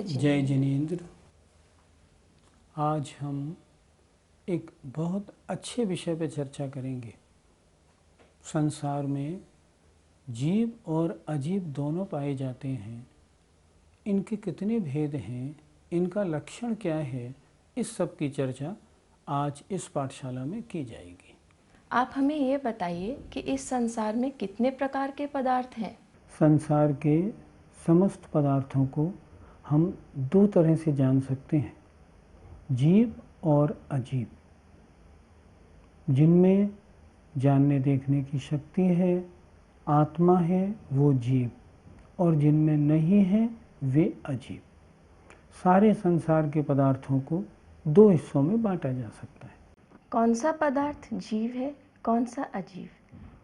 जय जिनेंद्र। आज हम एक बहुत अच्छे विषय पर चर्चा करेंगे। संसार में जीव और अजीब दोनों पाए जाते हैं। इनके कितने भेद हैं, इनका लक्षण क्या है, इस सब की चर्चा आज इस पाठशाला में की जाएगी। आप हमें ये बताइए कि इस संसार में कितने प्रकार के पदार्थ हैं? संसार के समस्त पदार्थों को हम दो तरह से जान सकते हैं, जीव और अजीब। जिनमें जानने देखने की शक्ति है, आत्मा है, वो जीव, और जिनमें नहीं है वे अजीब। सारे संसार के पदार्थों को दो हिस्सों में बांटा जा सकता है। कौन सा पदार्थ जीव है, कौन सा अजीब?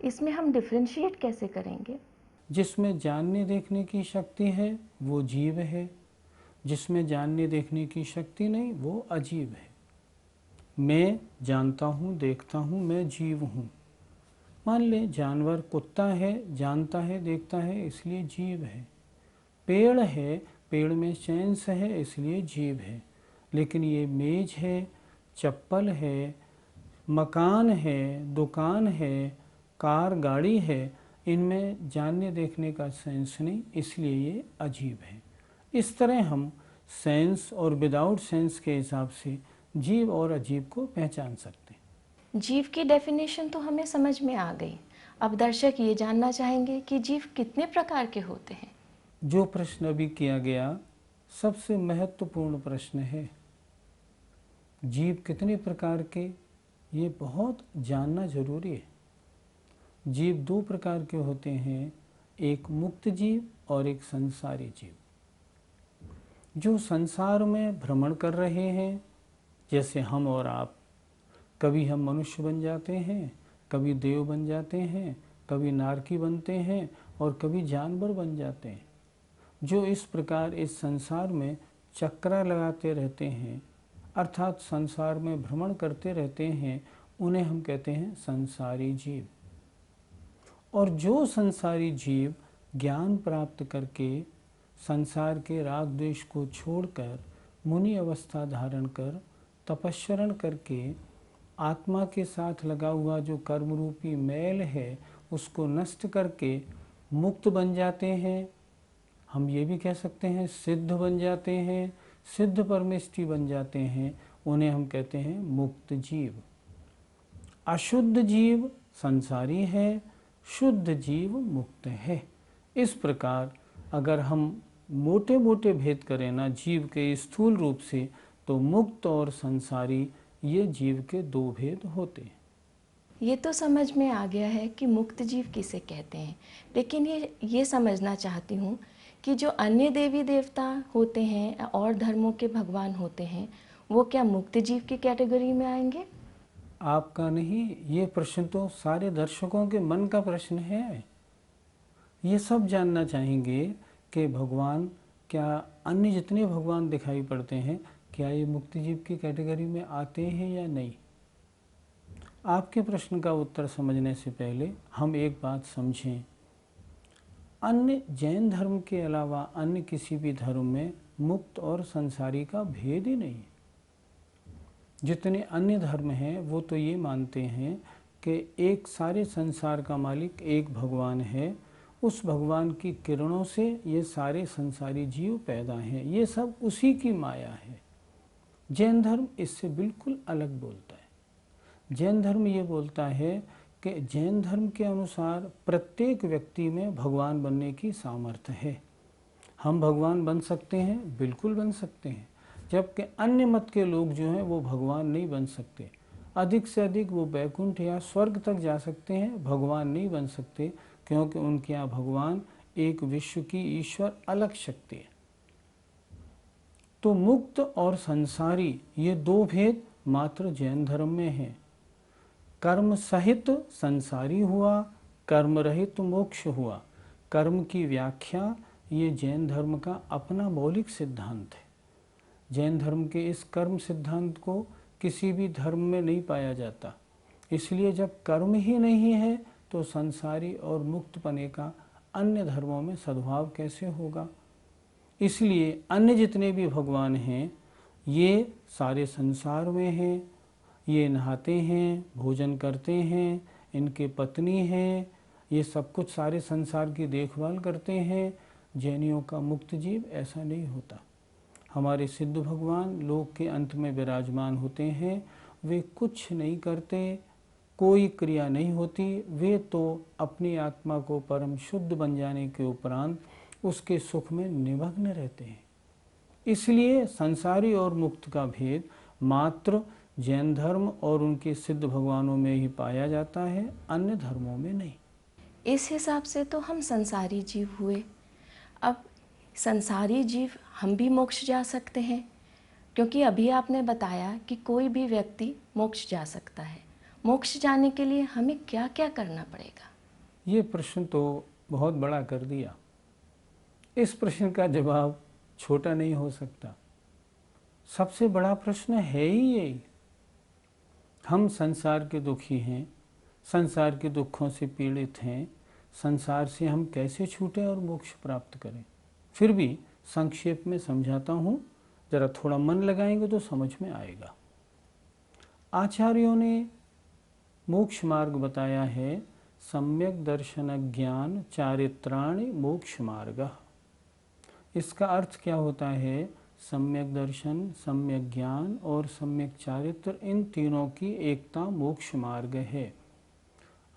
इसमें हम डिफरेंशिएट कैसे करेंगे? जिसमें जानने देखने की शक्ति है वो जीव है, जिसमें जानने देखने की शक्ति नहीं वो अजीब है। मैं जानता हूँ, देखता हूँ, मैं जीव हूँ। मान ले जानवर कुत्ता है, जानता है, देखता है, इसलिए जीव है। पेड़ है, पेड़ में सेंस है, इसलिए जीव है। लेकिन ये मेज है, चप्पल है, मकान है, दुकान है, कार, गाड़ी है, इनमें जानने देखने का सेंस नहीं, इसलिए ये अजीब है। इस तरह हम सेंस और विदाउट सेंस के हिसाब से जीव और अजीब को पहचान सकते हैं। जीव की डेफिनेशन तो हमें समझ में आ गई। अब दर्शक ये जानना चाहेंगे कि जीव कितने प्रकार के होते हैं। जो प्रश्न अभी किया गया सबसे महत्वपूर्ण प्रश्न है। जीव कितने प्रकार के, ये बहुत जानना जरूरी है। जीव दो प्रकार के होते हैं, एक मुक्त जीव और एक संसारी जीव। जो संसार में भ्रमण कर रहे हैं, जैसे हम और आप, कभी हम मनुष्य बन जाते हैं, कभी देव बन जाते हैं, कभी नारकी बनते हैं और कभी जानवर बन जाते हैं। जो इस प्रकार इस संसार में चक्कर लगाते रहते हैं, अर्थात संसार में भ्रमण करते रहते हैं, उन्हें हम कहते हैं संसारी जीव। और जो संसारी जीव ज्ञान प्राप्त करके संसार के राग द्वेष को छोड़कर मुनि अवस्था धारण कर तपस्वरण करके आत्मा के साथ लगा हुआ जो कर्म रूपी मैल है उसको नष्ट करके मुक्त बन जाते हैं, हम ये भी कह सकते हैं सिद्ध बन जाते हैं, सिद्ध परमेष्टि बन जाते हैं, उन्हें हम कहते हैं मुक्त जीव। अशुद्ध जीव संसारी है, शुद्ध जीव मुक्त है। इस प्रकार अगर हम मोटे मोटे भेद करें ना जीव के स्थूल रूप से, तो मुक्त और संसारी ये जीव के दो भेद होते हैं। ये तो समझ में आ गया है कि मुक्त जीव किसे कहते हैं, लेकिन ये समझना चाहती हूँ कि जो अन्य देवी देवता होते हैं और धर्मों के भगवान होते हैं, वो क्या मुक्त जीव की कैटेगरी में आएंगे? आपका नहीं, ये प्रश्न तो सारे दर्शकों के मन का प्रश्न है। ये सब जानना चाहेंगे कि भगवान, क्या अन्य जितने भगवान दिखाई पड़ते हैं, क्या ये मुक्त जीव की कैटेगरी में आते हैं या नहीं। आपके प्रश्न का उत्तर समझने से पहले हम एक बात समझें। अन्य जैन धर्म के अलावा अन्य किसी भी धर्म में मुक्त और संसारी का भेद ही नहीं है। जितने अन्य धर्म हैं वो तो ये मानते हैं कि एक सारे संसार का मालिक एक भगवान है, उस भगवान की किरणों से ये सारे संसारी जीव पैदा हैं, ये सब उसी की माया है। जैन धर्म इससे बिल्कुल अलग बोलता है। जैन धर्म ये बोलता है कि जैन धर्म के अनुसार प्रत्येक व्यक्ति में भगवान बनने की सामर्थ्य है। हम भगवान बन सकते हैं, बिल्कुल बन सकते हैं, जबकि अन्य मत के लोग जो हैं वो भगवान नहीं बन सकते। अधिक से अधिक वो बैकुंठ या स्वर्ग तक जा सकते हैं, भगवान नहीं बन सकते, क्योंकि उनके यहाँ भगवान एक विश्व की ईश्वर अलग शक्ति है। तो मुक्त और संसारी ये दो भेद मात्र जैन धर्म में हैं। कर्म सहित संसारी हुआ, कर्म रहित मोक्ष हुआ। कर्म की व्याख्या ये जैन धर्म का अपना मौलिक सिद्धांत है। जैन धर्म के इस कर्म सिद्धांत को किसी भी धर्म में नहीं पाया जाता। इसलिए जब कर्म ही नहीं है तो संसारी और मुक्त पने का अन्य धर्मों में सद्भाव कैसे होगा। इसलिए अन्य जितने भी भगवान हैं ये सारे संसार में हैं, ये नहाते हैं, भोजन करते हैं, इनके पत्नी हैं, ये सब कुछ सारे संसार की देखभाल करते हैं। जैनियों का मुक्त जीव ऐसा नहीं होता। हमारे सिद्ध भगवान लोक के अंत में विराजमान होते हैं, वे कुछ नहीं करते, कोई क्रिया नहीं होती, वे तो अपनी आत्मा को परम शुद्ध बन जाने के उपरांत उसके सुख में निमग्न रहते हैं। इसलिए संसारी और मुक्त का भेद मात्र जैन धर्म और उनके सिद्ध भगवानों में ही पाया जाता है, अन्य धर्मों में नहीं। इस हिसाब से तो हम संसारी जीव हुए। अब संसारी जीव हम भी मोक्ष जा सकते हैं, क्योंकि अभी आपने बताया कि कोई भी व्यक्ति मोक्ष जा सकता है। मोक्ष जाने के लिए हमें क्या क्या करना पड़ेगा? ये प्रश्न तो बहुत बड़ा कर दिया। इस प्रश्न का जवाब छोटा नहीं हो सकता। सबसे बड़ा प्रश्न है ही यही, हम संसार के दुखी हैं, संसार के दुखों से पीड़ित हैं, संसार से हम कैसे छूटें और मोक्ष प्राप्त करें। फिर भी संक्षेप में समझाता हूँ, जरा थोड़ा मन लगाएंगे तो समझ में आएगा। आचार्यों ने मोक्ष मार्ग बताया है, सम्यक दर्शन ज्ञान चारित्राणि मोक्ष मार्ग। इसका अर्थ क्या होता है? सम्यक दर्शन, सम्यक ज्ञान और सम्यक चारित्र, इन तीनों की एकता मोक्ष मार्ग है।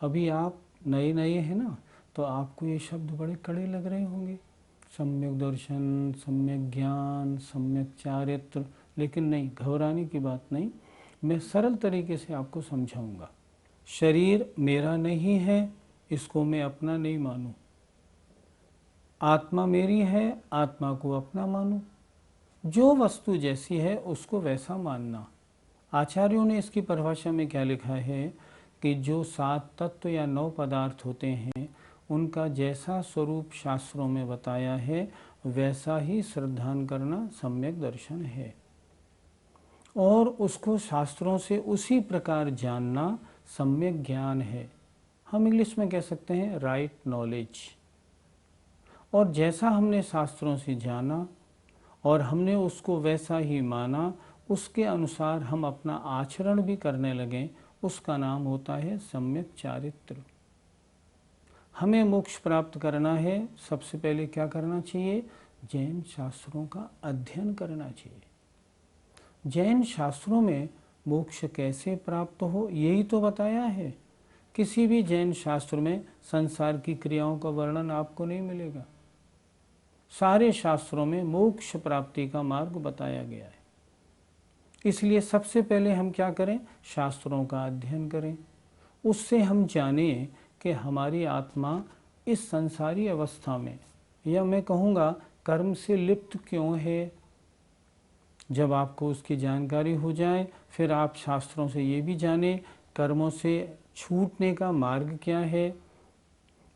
अभी आप नए नए हैं ना, तो आपको ये शब्द बड़े कड़े लग रहे होंगे, सम्यक दर्शन, सम्यक ज्ञान, सम्यक चारित्र। लेकिन नहीं, घबराने की बात नहीं, मैं सरल तरीके से आपको समझाऊंगा। शरीर मेरा नहीं है, इसको मैं अपना नहीं मानूं। आत्मा मेरी है, आत्मा को अपना मानूं। जो वस्तु जैसी है उसको वैसा मानना। आचार्यों ने इसकी परिभाषा में क्या लिखा है कि जो 7 तत्व या 9 पदार्थ होते हैं, उनका जैसा स्वरूप शास्त्रों में बताया है, वैसा ही श्रद्धान करना सम्यक दर्शन है, और उसको शास्त्रों से उसी प्रकार जानना सम्यक ज्ञान है। हम इंग्लिश में कह सकते हैं राइट नॉलेज। और जैसा हमने शास्त्रों से जाना और हमने उसको वैसा ही माना, उसके अनुसार हम अपना आचरण भी करने लगें, उसका नाम होता है सम्यक चारित्र। हमें मोक्ष प्राप्त करना है, सबसे पहले क्या करना चाहिए? जैन शास्त्रों का अध्ययन करना चाहिए। जैन शास्त्रों में मोक्ष कैसे प्राप्त हो यही तो बताया है। किसी भी जैन शास्त्र में संसार की क्रियाओं का वर्णन आपको नहीं मिलेगा। सारे शास्त्रों में मोक्ष प्राप्ति का मार्ग बताया गया है। इसलिए सबसे पहले हम क्या करें? शास्त्रों का अध्ययन करें। उससे हम जानें कि हमारी आत्मा इस संसारी अवस्था में, या मैं कहूँगा कर्म से लिप्त क्यों है। जब आपको उसकी जानकारी हो जाए, फिर आप शास्त्रों से ये भी जानें कर्मों से छूटने का मार्ग क्या है,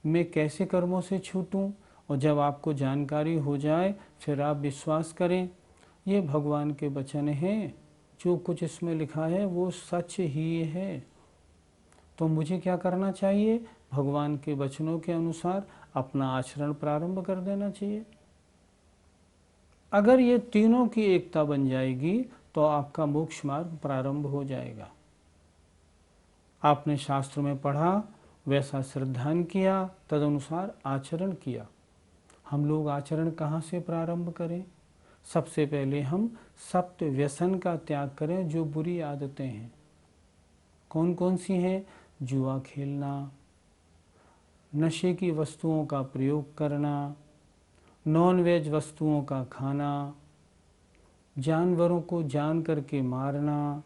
मैं कैसे कर्मों से छूटूं। और जब आपको जानकारी हो जाए, फिर आप विश्वास करें ये भगवान के वचन हैं, जो कुछ इसमें लिखा है वो सच ही है। तो मुझे क्या करना चाहिए? भगवान के वचनों के अनुसार अपना आचरण प्रारंभ कर देना चाहिए। अगर ये तीनों की एकता बन जाएगी तो आपका मोक्ष मार्ग प्रारंभ हो जाएगा। आपने शास्त्र में पढ़ा, वैसा श्रद्धान किया, तदनुसार आचरण किया। हम लोग आचरण कहाँ से प्रारंभ करें? सबसे पहले हम सप्त व्यसन का त्याग करें। जो बुरी आदतें हैं, कौन कौन सी हैं? जुआ खेलना, नशे की वस्तुओं का प्रयोग करना, नॉन वेज वस्तुओं का खाना, जानवरों को जान करके मारना,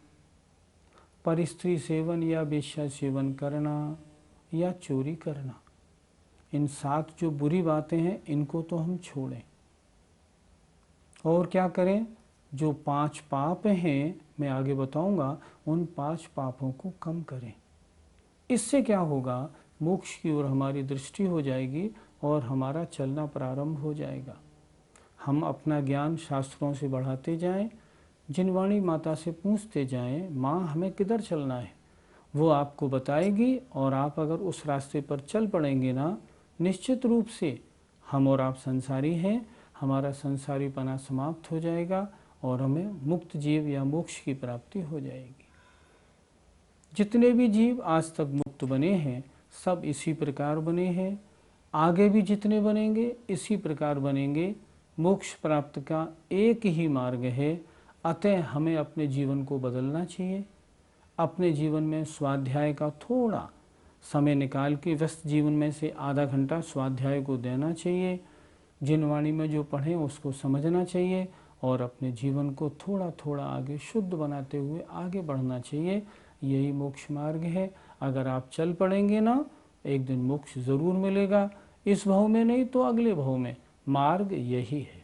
परस्त्री सेवन या वेश्या सेवन करना, या चोरी करना। इन 7 जो बुरी बातें हैं, इनको तो हम छोड़ें। और क्या करें? जो 5 पाप हैं, मैं आगे बताऊंगा, उन 5 पापों को कम करें। इससे क्या होगा? मोक्ष की ओर हमारी दृष्टि हो जाएगी और हमारा चलना प्रारंभ हो जाएगा। हम अपना ज्ञान शास्त्रों से बढ़ाते जाएं, जिनवाणी माता से पूछते जाएं, माँ हमें किधर चलना है, वो आपको बताएगी। और आप अगर उस रास्ते पर चल पड़ेंगे ना, निश्चित रूप से हम और आप संसारी हैं, हमारा संसारीपना समाप्त हो जाएगा और हमें मुक्त जीव या मोक्ष की प्राप्ति हो जाएगी। जितने भी जीव आज तक मुक्त बने हैं सब इसी प्रकार बने हैं, आगे भी जितने बनेंगे इसी प्रकार बनेंगे। मोक्ष प्राप्त का एक ही मार्ग है, अतः हमें अपने जीवन को बदलना चाहिए। अपने जीवन में स्वाध्याय का थोड़ा समय निकाल के व्यस्त जीवन में से आधा घंटा स्वाध्याय को देना चाहिए। जिन वाणी में जो पढ़ें उसको समझना चाहिए और अपने जीवन को थोड़ा थोड़ा आगे शुद्ध बनाते हुए आगे बढ़ना चाहिए। यही मोक्ष मार्ग है। अगर आप चल पड़ेंगे ना, एक दिन मोक्ष ज़रूर मिलेगा, इस भव में नहीं तो अगले भव में। मार्ग यही है।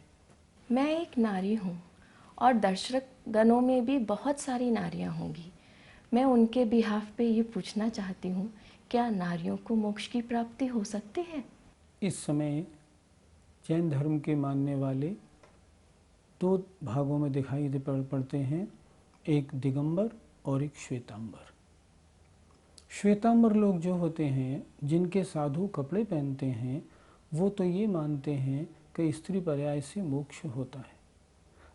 मैं एक नारी हूँ और दर्शक गणों में भी बहुत सारी नारियाँ होंगी। मैं उनके बिहाफ पे ये पूछना चाहती हूँ, क्या नारियों को मोक्ष की प्राप्ति हो सकती है? इस समय जैन धर्म के मानने वाले दो भागों में दिखाई पड़ते हैं, एक दिगंबर और एक श्वेतांबर। श्वेतांबर लोग जो होते हैं, जिनके साधु कपड़े पहनते हैं, वो तो ये मानते हैं कि स्त्री पर्याय से मोक्ष होता है।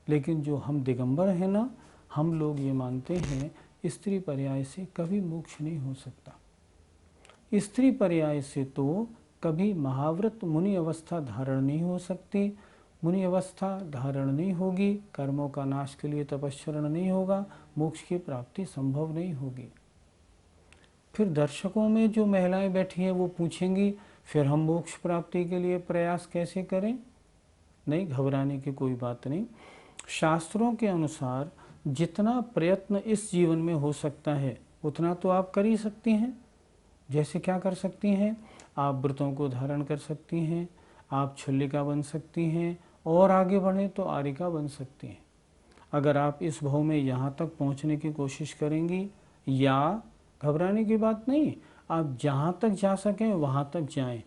लेकिन जो हम दिगंबर हैं ना, हम लोग ये मानते हैं स्त्री पर्याय से कभी मोक्ष नहीं हो सकता। स्त्री पर्याय से तो कभी महाव्रत मुनि अवस्था धारण नहीं हो सकती। मुनि अवस्था धारण नहीं होगी, कर्मों का नाश के लिए तपस्चरण नहीं होगा, मोक्ष की प्राप्ति संभव नहीं होगी। फिर दर्शकों में जो महिलाएं बैठी हैं वो पूछेंगी, फिर हम मोक्ष प्राप्ति के लिए प्रयास कैसे करें? नहीं, घबराने की कोई बात नहीं। शास्त्रों के अनुसार जितना प्रयत्न इस जीवन में हो सकता है उतना तो आप कर ही सकती हैं। जैसे क्या कर सकती हैं? आप व्रतों को धारण कर सकती हैं, आप छल्लिका बन सकती हैं, और आगे बढ़ें तो आरिका बन सकती हैं। अगर आप इस भव में यहाँ तक पहुँचने की कोशिश करेंगी, या घबराने की बात नहीं, आप जहाँ तक जा सकें वहाँ तक जाएं,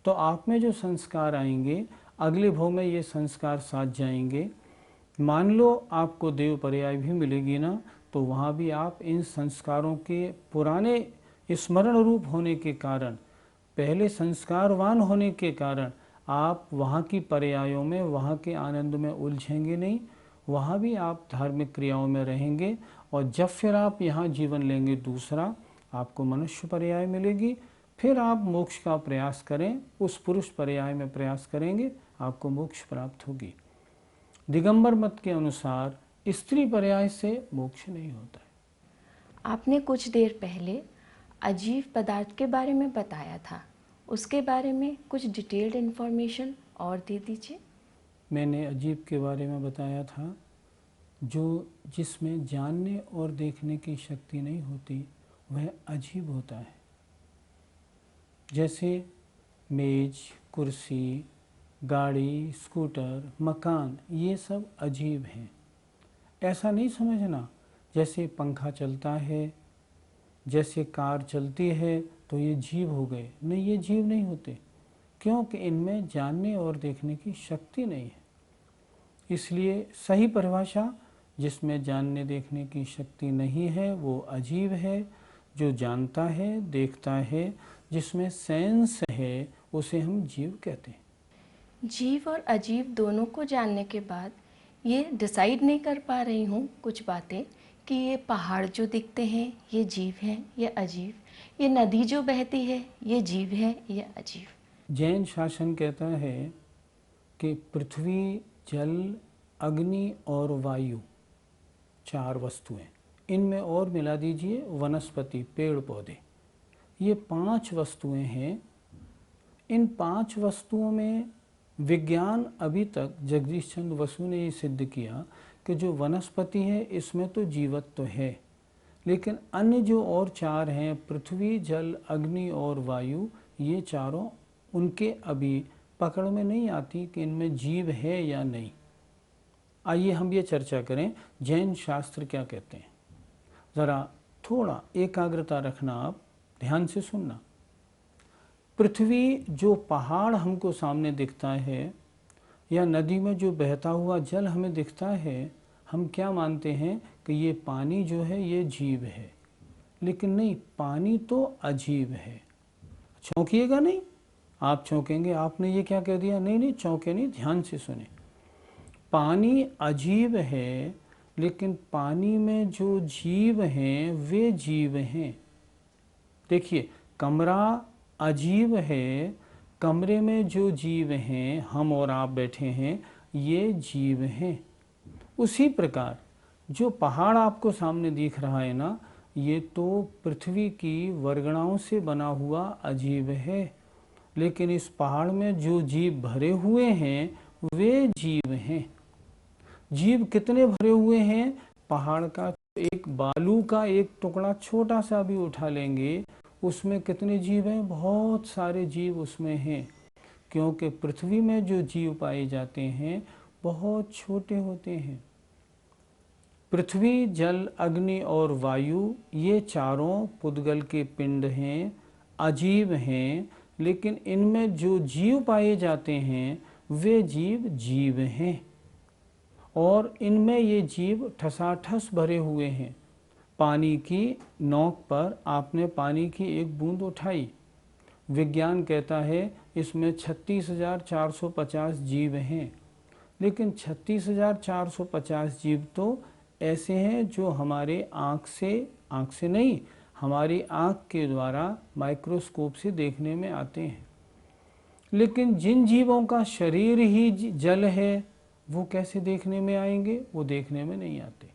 तो आप में जो संस्कार आएंगे अगले भव में ये संस्कार साथ जाएंगे। मान लो आपको देव पर्याय भी मिलेगी ना, तो वहाँ भी आप इन संस्कारों के पुराने स्मरण रूप होने के कारण, पहले संस्कारवान होने के कारण आप वहाँ की पर्यायों में, वहाँ के आनंद में उलझेंगे नहीं। वहाँ भी आप धार्मिक क्रियाओं में रहेंगे। और जब फिर आप यहाँ जीवन लेंगे दूसरा, आपको मनुष्य पर्याय मिलेगी, फिर आप मोक्ष का प्रयास करें, उस पुरुष पर्याय में प्रयास करेंगे, आपको मोक्ष प्राप्त होगी। दिगंबर मत के अनुसार स्त्री पर्याय से मोक्ष नहीं होता है। आपने कुछ देर पहले अजीव पदार्थ के बारे में बताया था, उसके बारे में कुछ डिटेल्ड इन्फॉर्मेशन और दे दीजिए। मैंने अजीब के बारे में बताया था, जो जिसमें जानने और देखने की शक्ति नहीं होती, वह अजीब होता है। जैसे मेज, कुर्सी, गाड़ी, स्कूटर, मकान, ये सब अजीब हैं। ऐसा नहीं समझना जैसे पंखा चलता है, जैसे कार चलती है तो ये जीव हो गए। नहीं, ये जीव नहीं होते, क्योंकि इनमें जानने और देखने की शक्ति नहीं है। इसलिए सही परिभाषा, जिसमें जानने देखने की शक्ति नहीं है वो अजीब है। जो जानता है, देखता है, जिसमें सेंस है, उसे हम जीव कहते हैं। जीव और अजीब दोनों को जानने के बाद ये डिसाइड नहीं कर पा रही हूँ कुछ बातें, कि ये पहाड़ जो दिखते हैं ये जीव हैं या अजीब, ये नदी जो बहती है ये जीव है या अजीब। जैन शासन कहता है कि पृथ्वी, जल, अग्नि और वायु, चार वस्तुएं, इनमें और मिला दीजिए वनस्पति, पेड़ पौधे, ये 5 वस्तुएं हैं। इन 5 वस्तुओं में विज्ञान अभी तक, जगदीश चंद्र बसु ने ये सिद्ध किया कि जो वनस्पति है इसमें तो जीवत्व है, लेकिन अन्य जो और 4 हैं, पृथ्वी, जल, अग्नि और वायु, ये चारों उनके अभी पकड़ में नहीं आती कि इनमें जीव है या नहीं। आइए हम ये चर्चा करें जैन शास्त्र क्या कहते हैं। ज़रा थोड़ा एकाग्रता रखना, आप ध्यान से सुनना। पृथ्वी, जो पहाड़ हमको सामने दिखता है, या नदी में जो बहता हुआ जल हमें दिखता है, हम क्या मानते हैं कि ये पानी जो है ये जीव है। लेकिन नहीं, पानी तो अजीब है। चौंकिएगा नहीं, आप चौंकेंगे, आपने ये क्या कह दिया। नहीं नहीं, चौंके नहीं, ध्यान से सुने। पानी अजीब है, लेकिन पानी में जो जीव हैं वे जीव हैं। देखिए, कमरा अजीब है, कमरे में जो जीव हैं, हम और आप बैठे हैं, ये जीव हैं। उसी प्रकार जो पहाड़ आपको सामने दिख रहा है ना, ये तो पृथ्वी की वर्गणाओं से बना हुआ अजीब है, लेकिन इस पहाड़ में जो जीव भरे हुए हैं वे जीव हैं। जीव कितने भरे हुए हैं? पहाड़ का एक बालू का एक टुकड़ा छोटा सा भी उठा लेंगे, उसमें कितने जीव हैं? बहुत सारे जीव उसमें हैं, क्योंकि पृथ्वी में जो जीव पाए जाते हैं बहुत छोटे होते हैं। पृथ्वी, जल, अग्नि और वायु, ये चारों पुद्गल के पिंड हैं, अजीब हैं, लेकिन इनमें जो जीव पाए जाते हैं वे जीव जीव हैं, और इनमें ये जीव ठसाठस भरे हुए हैं। पानी की नोक पर आपने पानी की एक बूंद उठाई, विज्ञान कहता है इसमें 36,450 जीव हैं, लेकिन 36,450 जीव तो ऐसे हैं जो हमारे आँख से नहीं, हमारी आँख के द्वारा माइक्रोस्कोप से देखने में आते हैं। लेकिन जिन जीवों का शरीर ही जल है, वो कैसे देखने में आएंगे? वो देखने में नहीं आते।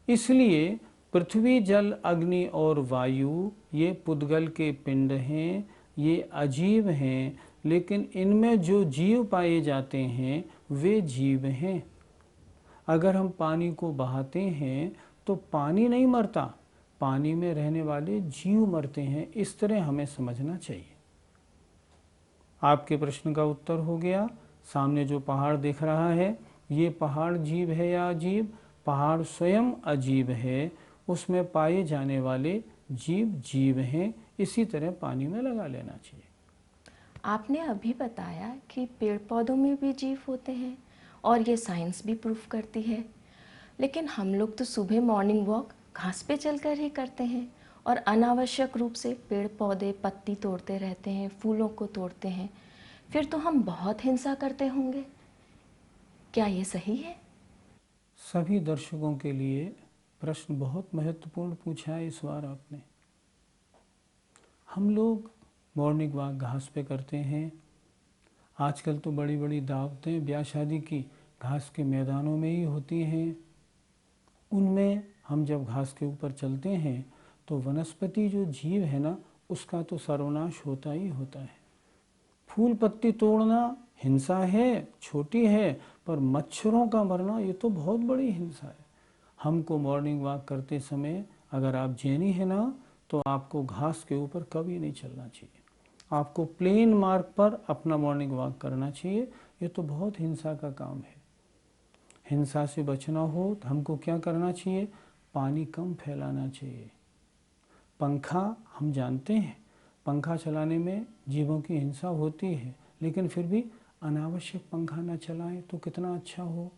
इसलिए पृथ्वी, जल, अग्नि और वायु, ये पुद्गल के पिंड हैं, ये अजीब हैं, लेकिन इनमें जो जीव पाए जाते हैं वे जीव हैं। अगर हम पानी को बहाते हैं तो पानी नहीं मरता, पानी में रहने वाले जीव मरते हैं। इस तरह हमें समझना चाहिए। आपके प्रश्न का उत्तर हो गया। सामने जो पहाड़ दिख रहा है, ये पहाड़ जीव है या अजीब? पहाड़ स्वयं अजीब है, उसमें पाए जाने वाले जीव जीव हैं। इसी तरह पानी में लगा लेना चाहिए। आपने अभी बताया कि पेड़ पौधों में भी जीव होते हैं, और ये साइंस भी प्रूफ करती है। लेकिन हम लोग तो सुबह मॉर्निंग वॉक घास पे चलकर ही करते हैं, और अनावश्यक रूप से पेड़ पौधे पत्ती तोड़ते रहते हैं, फूलों को तोड़ते हैं। फिर तो हम बहुत हिंसा करते होंगे, क्या ये सही है? सभी दर्शकों के लिए प्रश्न बहुत महत्वपूर्ण पूछा है इस बार आपने। हम लोग मॉर्निंग वॉक घास पे करते हैं। आजकल तो बड़ी बड़ी दावतें ब्याह शादी की घास के मैदानों में ही होती हैं। उनमें हम जब घास के ऊपर चलते हैं तो वनस्पति जो जीव है ना, उसका तो सर्वनाश होता ही होता है। फूल पत्ती तोड़ना हिंसा है, छोटी है, पर मच्छरों का मरना ये तो बहुत बड़ी हिंसा है। हमको मॉर्निंग वॉक करते समय, अगर आप जैनी है ना, तो आपको घास के ऊपर कभी नहीं चलना चाहिए। आपको प्लेन मार्ग पर अपना मॉर्निंग वॉक करना चाहिए। ये तो बहुत हिंसा का काम है। हिंसा से बचना हो तो हमको क्या करना चाहिए? पानी कम फैलाना चाहिए। पंखा, हम जानते हैं पंखा चलाने में जीवों की हिंसा होती है, लेकिन फिर भी अनावश्यक पंखा ना चलाएं तो कितना अच्छा हो।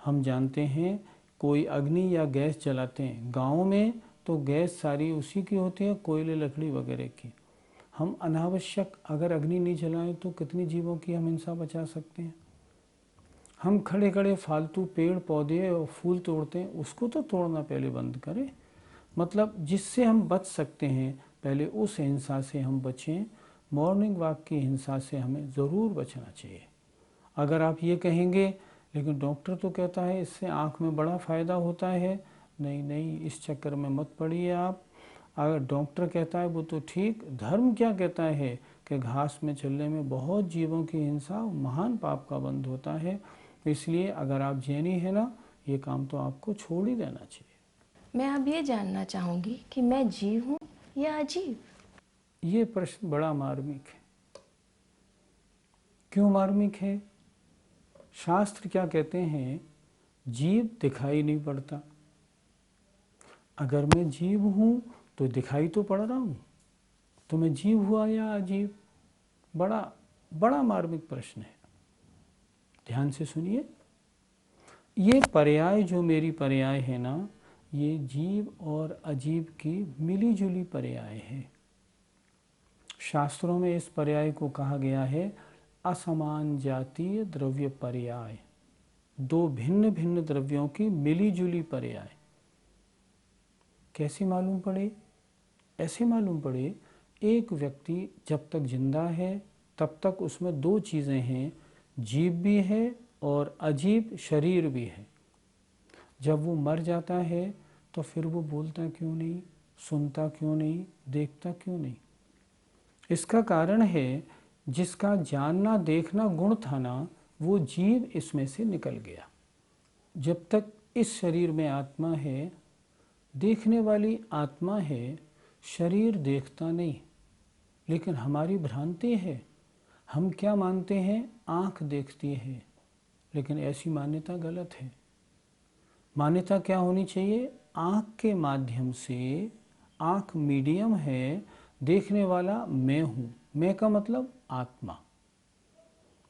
हम जानते हैं कोई अग्नि या गैस जलाते हैं, गाँव में तो गैस सारी उसी की होती है, कोयले लकड़ी वगैरह की। हम अनावश्यक अगर अग्नि नहीं जलाएं तो कितनी जीवों की हम हिंसा बचा सकते हैं। हम खड़े खड़े फालतू पेड़ पौधे और फूल तोड़ते हैं, उसको तो तोड़ना पहले बंद करें। मतलब जिससे हम बच सकते हैं पहले उस हिंसा से हम बचें। मॉर्निंग वॉक की हिंसा से हमें ज़रूर बचना चाहिए। अगर आप ये कहेंगे लेकिन डॉक्टर तो कहता है इससे आँख में बड़ा फ़ायदा होता है, नहीं नहीं, इस चक्कर में मत पड़िए आप। अगर डॉक्टर कहता है वो तो ठीक, धर्म क्या कहता है कि घास में चलने में बहुत जीवों की हिंसा, महान पाप का बंध होता है। इसलिए अगर आप जैनी है ना, ये काम तो आपको छोड़ ही देना चाहिए। मैं अब ये जानना चाहूँगी कि मैं जीव हूँ या अजीब? ये प्रश्न बड़ा मार्मिक है। क्यों मार्मिक है? शास्त्र क्या कहते हैं? जीव दिखाई नहीं पड़ता। अगर मैं जीव हूँ तो दिखाई तो पड़ रहा हूँ, तो मैं जीव हुआ या अजीब? बड़ा बड़ा मार्मिक प्रश्न है। ध्यान से सुनिए। ये पर्याय जो मेरी पर्याय है ना, ये जीव और अजीब की मिली जुली पर्याय है। शास्त्रों में इस पर्याय को कहा गया है असमान जातीय द्रव्य पर्याय। दो भिन्न भिन्न द्रव्यों की मिली जुली पर्याय। कैसे मालूम पड़े? ऐसे मालूम पड़े, एक व्यक्ति जब तक जिंदा है तब तक उसमें दो चीज़ें हैं, जीव भी है और अजीब शरीर भी है। जब वो मर जाता है तो फिर वो बोलता क्यों नहीं, सुनता क्यों नहीं, देखता क्यों नहीं? इसका कारण है जिसका जानना देखना गुण था ना, वो जीव इसमें से निकल गया। जब तक इस शरीर में आत्मा है, देखने वाली आत्मा है, शरीर देखता नहीं। लेकिन हमारी भ्रांति है, हम क्या मानते हैं, आँख देखती है, लेकिन ऐसी मान्यता गलत है। मान्यता क्या होनी चाहिए? आँख के माध्यम से, आँख मीडियम है, देखने वाला मैं हूँ। मैं का मतलब आत्मा।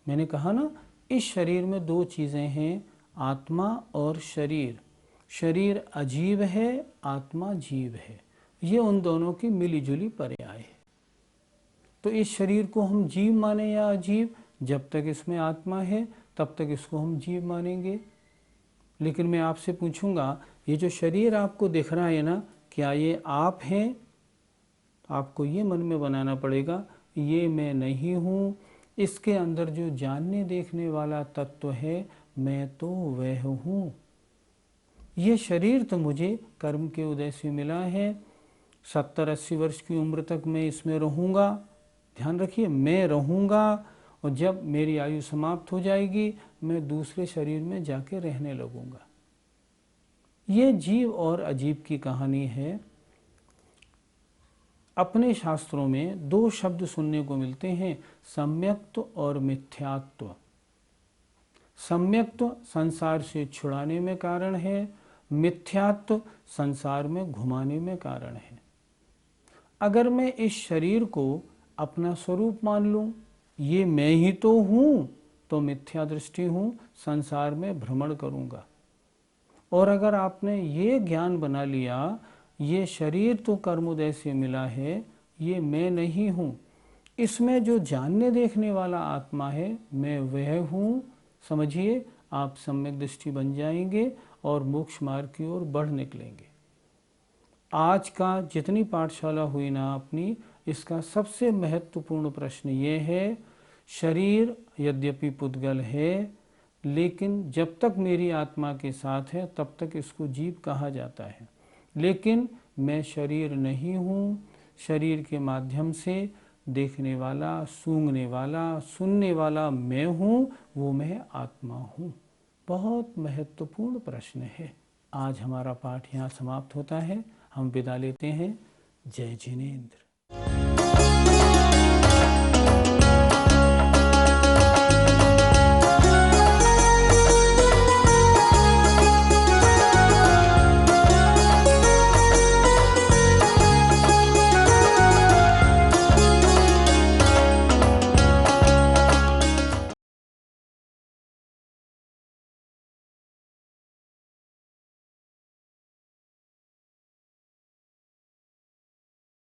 मैंने कहा ना, इस शरीर में दो चीज़ें हैं, आत्मा और शरीर। शरीर अजीब है, आत्मा जीव है। ये उन दोनों की मिली जुली पर्याय है। तो इस शरीर को हम जीव माने या अजीब, जब तक इसमें आत्मा है तब तक इसको हम जीव मानेंगे। लेकिन मैं आपसे पूछूंगा, ये जो शरीर आपको दिख रहा है ना, क्या ये आप हैं? आपको ये मन में बनाना पड़ेगा, ये मैं नहीं हूँ। इसके अंदर जो जानने देखने वाला तत्व है, मैं तो वह हूँ। ये शरीर तो मुझे कर्म के उदय से मिला है। 70-80 वर्ष की उम्र तक मैं इसमें रहूँगा। ध्यान रखिए, मैं रहूँगा, और जब मेरी आयु समाप्त हो जाएगी मैं दूसरे शरीर में जाके रहने लगूँगा। ये जीव और अजीब की कहानी है। अपने शास्त्रों में दो शब्द सुनने को मिलते हैं, सम्यक्त्व और मिथ्यात्व। सम्यक्त्व संसार से छुड़ाने में कारण है, मिथ्यात्व संसार में घुमाने में कारण है। अगर मैं इस शरीर को अपना स्वरूप मान लूं, ये मैं ही तो हूँ, तो मिथ्या दृष्टि हूँ, संसार में भ्रमण करूँगा। और अगर आपने ये ज्ञान बना लिया, ये शरीर तो कर्मोदय से मिला है, ये मैं नहीं हूँ, इसमें जो जानने देखने वाला आत्मा है, मैं वह हूँ, समझिए, आप सम्यक दृष्टि बन जाएंगे और मोक्ष मार्ग की ओर बढ़ निकलेंगे। आज का जितनी पाठशाला हुई ना अपनी, इसका सबसे महत्वपूर्ण प्रश्न ये है, शरीर यद्यपि पुद्गल है, लेकिन जब तक मेरी आत्मा के साथ है तब तक इसको जीव कहा जाता है। लेकिन मैं शरीर नहीं हूँ। शरीर के माध्यम से देखने वाला, सूंघने वाला, सुनने वाला मैं हूँ, वो मैं आत्मा हूँ। बहुत महत्वपूर्ण प्रश्न है। आज हमारा पाठ यहाँ समाप्त होता है। हम विदा लेते हैं। जय जिनेंद्र।